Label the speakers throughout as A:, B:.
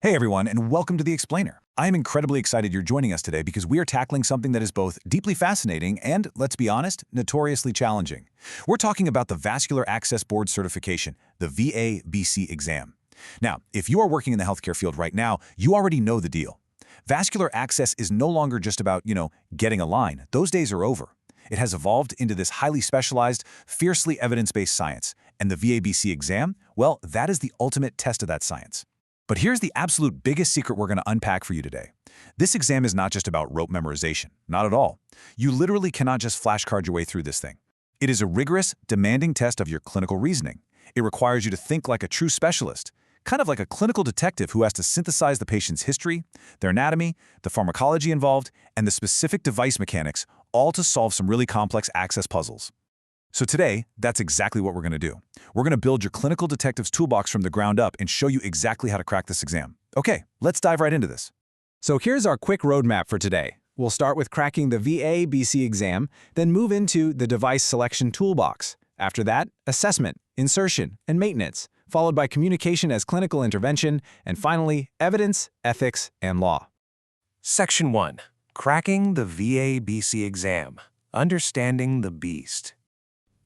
A: Hey everyone, and welcome to The Explainer. I am incredibly excited you're joining us today because we are tackling something that is both deeply fascinating and, let's be honest, notoriously challenging. We're talking about the Vascular Access Board certification, the VABC exam. Now, if you are working in the healthcare field right now, you already know the deal. Vascular access is no longer just about, getting a line. Those days are over. It has evolved into this highly specialized, fiercely evidence-based science. And the VABC exam, well, that is the ultimate test of that science. But here's the absolute biggest secret we're going to unpack for you today. This exam is not just about rote memorization. Not at all. You literally cannot just flashcard your way through this thing. It is a rigorous, demanding test of your clinical reasoning. It requires you to think like a true specialist, kind of like a clinical detective who has to synthesize the patient's history, their anatomy, the pharmacology involved, and the specific device mechanics, all to solve some really complex access puzzles. So today, that's exactly what we're going to do. We're going to build your clinical detective's toolbox from the ground up and show you exactly how to crack this exam. Okay, let's dive right into this.
B: So here's our quick roadmap for today. We'll start with cracking the VABC exam, then move into the device selection toolbox. After that, assessment, insertion, and maintenance, followed by communication as clinical intervention, and finally, evidence, ethics, and law.
C: Section 1. Cracking the VABC exam. Understanding the beast.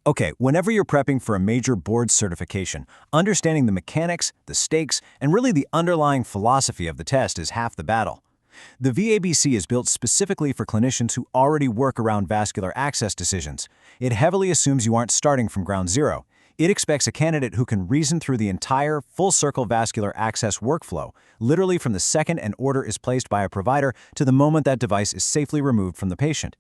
D: Okay, whenever you're prepping for a major board certification, understanding the mechanics, the stakes, and really the underlying philosophy of the test is half the battle. The VABC is built specifically for clinicians who already work around vascular access decisions. It heavily assumes you aren't starting from ground zero. It expects a candidate who can reason through the entire full-circle vascular access workflow, literally from the second an order is placed by a provider to the moment that device is safely removed from the patient.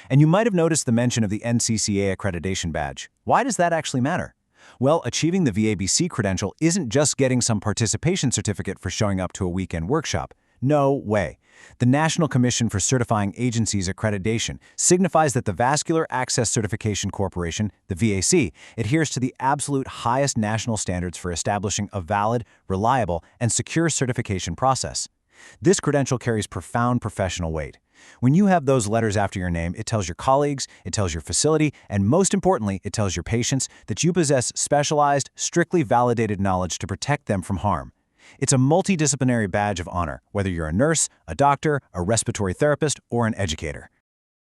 D: And you might have noticed the mention of the NCCA accreditation badge. Why does that actually matter? Well, achieving the VABC credential isn't just getting some participation certificate for showing up to a weekend workshop. No way. The National Commission for Certifying Agencies Accreditation signifies that the Vascular Access Certification Corporation, the VAC, adheres to the absolute highest national standards for establishing a valid, reliable, and secure certification process. This credential carries profound professional weight. When you have those letters after your name, it tells your colleagues, it tells your facility, and most importantly, it tells your patients that you possess specialized, strictly validated knowledge to protect them from harm. It's a multidisciplinary badge of honor, whether you're a nurse, a doctor, a respiratory therapist, or an educator.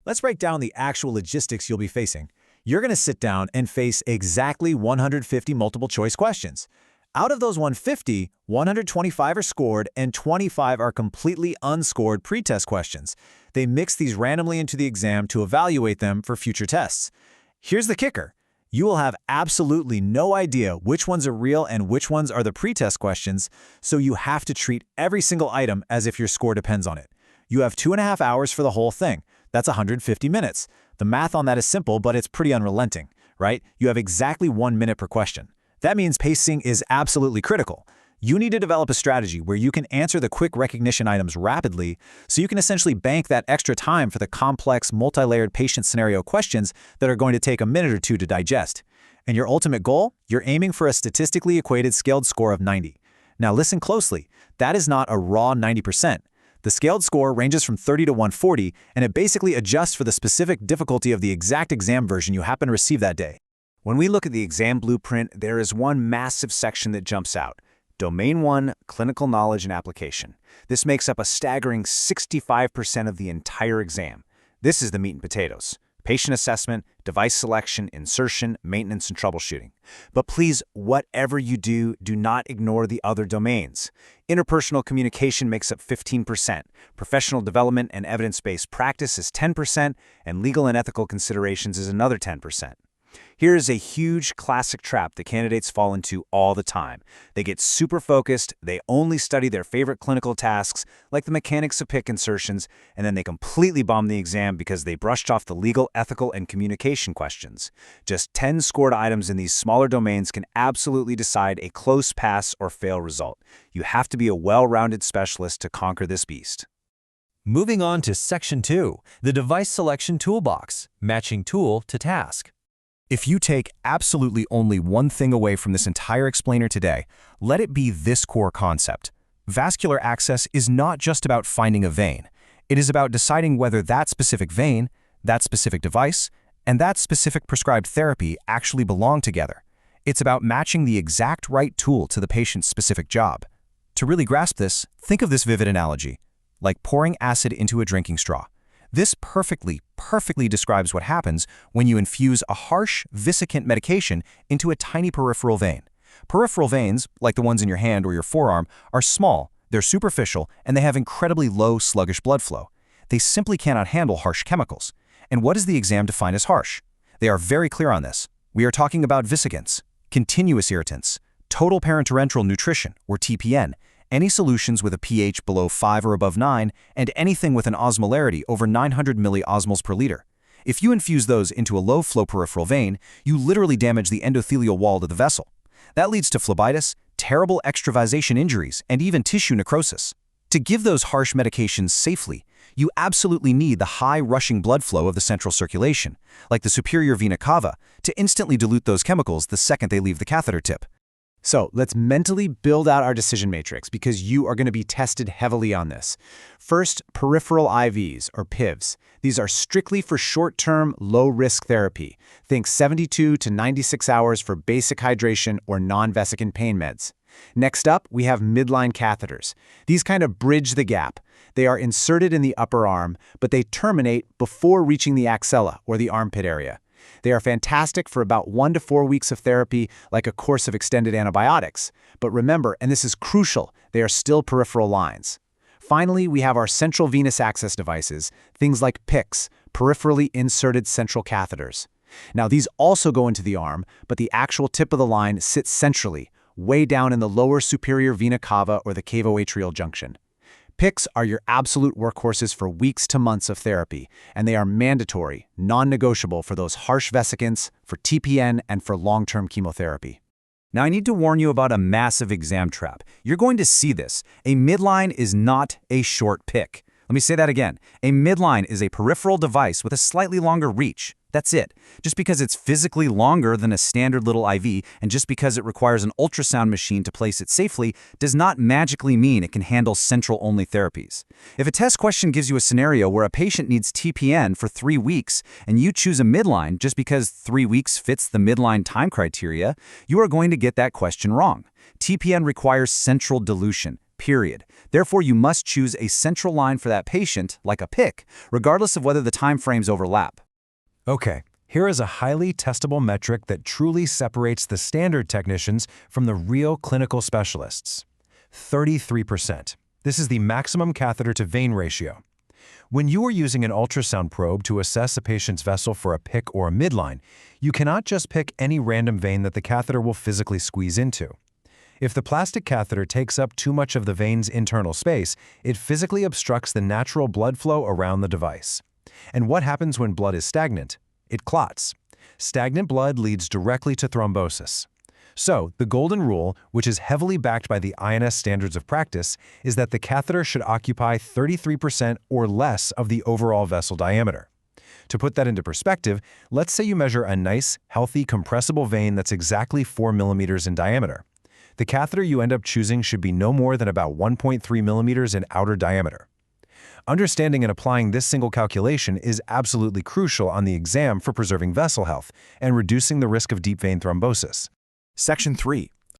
B: Let's break down the actual logistics you'll be facing. You're going to sit down and face exactly 150 multiple-choice questions. Out of those 150, 125 are scored and 25 are completely unscored pretest questions. They mix these randomly into the exam to evaluate them for future tests. Here's the kicker. You will have absolutely no idea which ones are real and which ones are the pretest questions, so you have to treat every single item as if your score depends on it. You have 2.5 hours for the whole thing. That's 150 minutes. The math on that is simple, but it's pretty unrelenting, right? You have exactly 1 minute per question. That means pacing is absolutely critical. You need to develop a strategy where you can answer the quick recognition items rapidly, so you can essentially bank that extra time for the complex, multi-layered patient scenario questions that are going to take a minute or two to digest. And your ultimate goal? You're aiming for a statistically equated scaled score of 90. Now listen closely. That is not a raw 90%. The scaled score ranges from 30 to 140, and it basically adjusts for the specific difficulty of the exact exam version you happen to receive that day.
D: When we look at the exam blueprint, there is one massive section that jumps out. Domain 1, Clinical Knowledge and Application. This makes up a staggering 65% of the entire exam. This is the meat and potatoes. Patient assessment, device selection, insertion, maintenance, and troubleshooting. But please, whatever you do, do not ignore the other domains. Interpersonal communication makes up 15%, professional development and evidence-based practice is 10%, and legal and ethical considerations is another 10%. Here is a huge classic trap that candidates fall into all the time. They get super focused, they only study their favorite clinical tasks, like the mechanics of PICC insertions, and then they completely bomb the exam because they brushed off the legal, ethical, and communication questions. Just 10 scored items in these smaller domains can absolutely decide a close pass or fail result. You have to be a well-rounded specialist to conquer this beast.
E: Moving on to Section 2, the Device Selection Toolbox, Matching Tool to Task.
D: If you take absolutely only one thing away from this entire explainer today, let it be this core concept. Vascular access is not just about finding a vein. It is about deciding whether that specific vein, that specific device, and that specific prescribed therapy actually belong together. It's about matching the exact right tool to the patient's specific job.
B: To really grasp this, think of this vivid analogy, like pouring acid into a drinking straw. This perfectly describes what happens when you infuse a harsh, vesicant medication into a tiny peripheral vein. Peripheral veins, like the ones in your hand or your forearm, are small, they're superficial, and they have incredibly low, sluggish blood flow. They simply cannot handle harsh chemicals. And what does the exam define as harsh? They are very clear on this. We are talking about vesicants, continuous irritants, total parenteral nutrition, or TPN, any solutions with a pH below 5 or above 9, and anything with an osmolarity over 900 milliosmoles per liter. If you infuse those into a low-flow peripheral vein, you literally damage the endothelial wall of the vessel. That leads to phlebitis, terrible extravasation injuries, and even tissue necrosis. To give those harsh medications safely, you absolutely need the high rushing blood flow of the central circulation, like the superior vena cava, to instantly dilute those chemicals the second they leave the catheter tip.
D: So let's mentally build out our decision matrix because you are going to be tested heavily on this. First, peripheral IVs, or PIVs. These are strictly for short-term, low-risk therapy. Think 72 to 96 hours for basic hydration or non-vesicant pain meds. Next up, we have midline catheters. These kind of bridge the gap. They are inserted in the upper arm, but they terminate before reaching the axilla, or the armpit area. They are fantastic for about 1 to 4 weeks of therapy, like a course of extended antibiotics. But remember, and this is crucial, they are still peripheral lines. Finally, we have our central venous access devices, things like PICCs, peripherally inserted central catheters. Now, these also go into the arm, but the actual tip of the line sits centrally, way down in the lower superior vena cava or the cavoatrial junction. PICCs are your absolute workhorses for weeks to months of therapy, and they are mandatory, non-negotiable for those harsh vesicants, for TPN, and for long-term chemotherapy.
B: Now I need to warn you about a massive exam trap. You're going to see this. A midline is not a short PICC. Let me say that again. A midline is a peripheral device with a slightly longer reach. That's it. Just because it's physically longer than a standard little IV, and just because it requires an ultrasound machine to place it safely, does not magically mean it can handle central-only therapies. If a test question gives you a scenario where a patient needs TPN for 3 weeks, and you choose a midline just because 3 weeks fits the midline time criteria, you are going to get that question wrong. TPN requires central dilution. Period. Therefore, you must choose a central line for that patient, like a PICC, regardless of whether the time frames overlap.
E: Okay, here is a highly testable metric that truly separates the standard technicians from the real clinical specialists. 33%. This is the maximum catheter-to-vein ratio. When you are using an ultrasound probe to assess a patient's vessel for a PICC or a midline, you cannot just pick any random vein that the catheter will physically squeeze into. If the plastic catheter takes up too much of the vein's internal space, it physically obstructs the natural blood flow around the device. And what happens when blood is stagnant? It clots. Stagnant blood leads directly to thrombosis. So, the golden rule, which is heavily backed by the INS standards of practice, is that the catheter should occupy 33% or less of the overall vessel diameter. To put that into perspective, let's say you measure a nice, healthy, compressible vein that's exactly 4 millimeters in diameter. The catheter you end up choosing should be no more than about 1.3 millimeters in outer diameter. Understanding and applying this single calculation is absolutely crucial on the exam for preserving vessel health and reducing the risk of deep vein thrombosis.
A: Section 3.